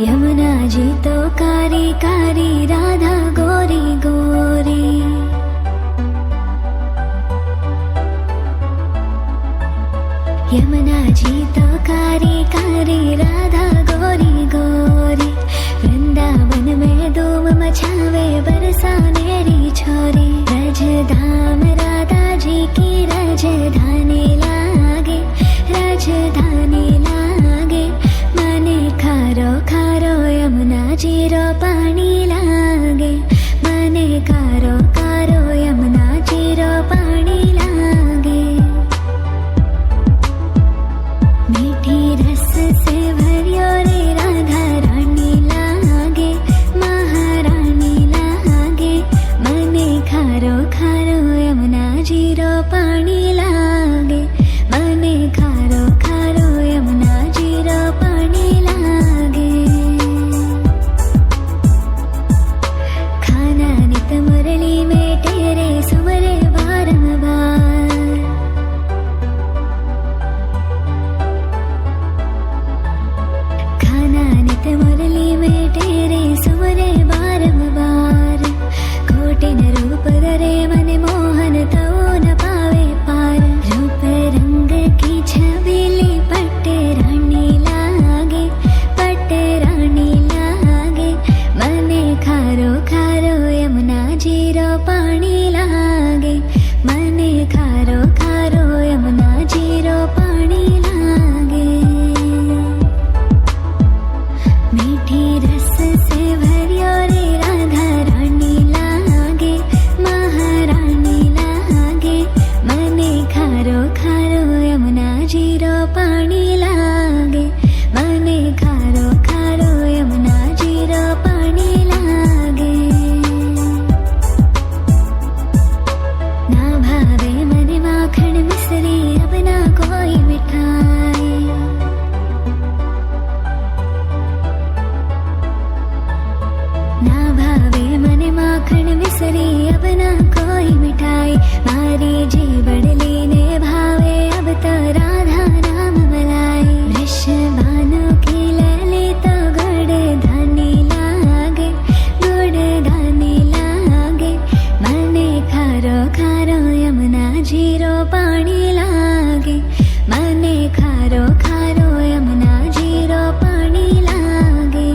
यमुना जी तो कारी कारी, राधा गोरी गोरी। यमुना जी तो कारी कारी, राधा गोरी गोरी। वृंदावन में धूम मचावे, बरसानेरी छोरी। रजधाम राधा जी की राजधानी लागे, राजधानी लागे। मने खारो खारो यमुना जी रो पानी लागे, मने खारो खारो यमुना जी रो पानी लागे। मीठी रस से भरियो रे राधा रानी लागे, महारानी लागे। मने खारो खारो यमुना जी रो पानी लागे, मने खारो खारो यमुना जी रो पानी लागे। खाना नित मुरली में तेरे सुमरे बारंबार। खाना नित मुरली में तेरे सुमरे बारंबार। कोटिन रूप धरे मन मोहन तवो न पावे पार। रूप रंग की छबीली पट्टे रानी लागे, पट्टे रानी लागे। मने खारो खारो यमुना जी रो पानी लागे, मने खारो खारो यमुना जी रो पानी लागे। मीठी रस से भरियो रे राधा रानी लागे, महारानी लागे। मने खारो खारो यमुना जी रो पानी लागे, मने खारो खारो यमुना जी रो पानी लागे। ना भावे मने माखन मिश्री, अब ना कोई मिठाई। ना भावे मने माखन मिश्री, अब ना कोई मिठाई। मारी जी बड़ली ने भावे, अब तो राधा नाम मलाई। वृषभानु की लली तो गुड़ धानी लागे, गुड़ धानी लागे। मने खारो खारो यमुना जी रो पानी लागे, मने खारो खारो यमुना जी रो पानी लागे।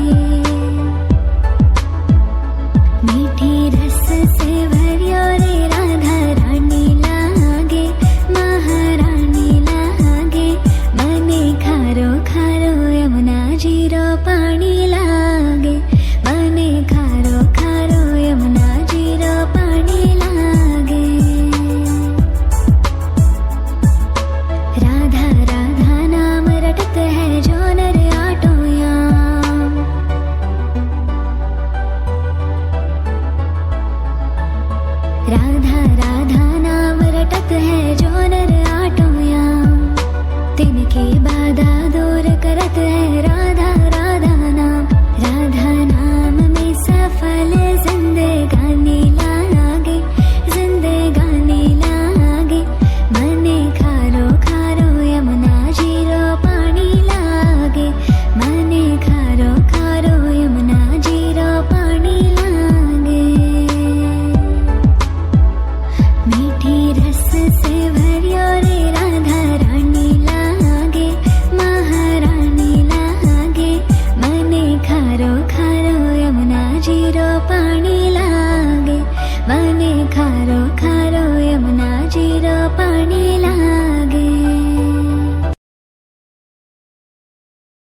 मीठी रस से भरियो रे राधा रानी लागे, महारानी लागे। मने खारो खारो यमुना जी रो पानी लागे, मने खारो खारो यमुना जी रो पानी लागे। राधा राधा नाम रटत है जो नर आटो याम। राधा राधा नाम रटत है जो नर आटो याम। तिनकी बाधा दूर करत है राधा राधा नाम। राधा नाम में सफल जिंदगानी लागे, जिंदगानी लागे। मने खारो खारो यमुना जी रो पानी लागे, मने खारो खारो यमुना जी रो पानी लागे। मीठी रस से भरियो रे राधा रानी लागे, महारानी लागे। मने खारो खारो यमुना जी रो पानी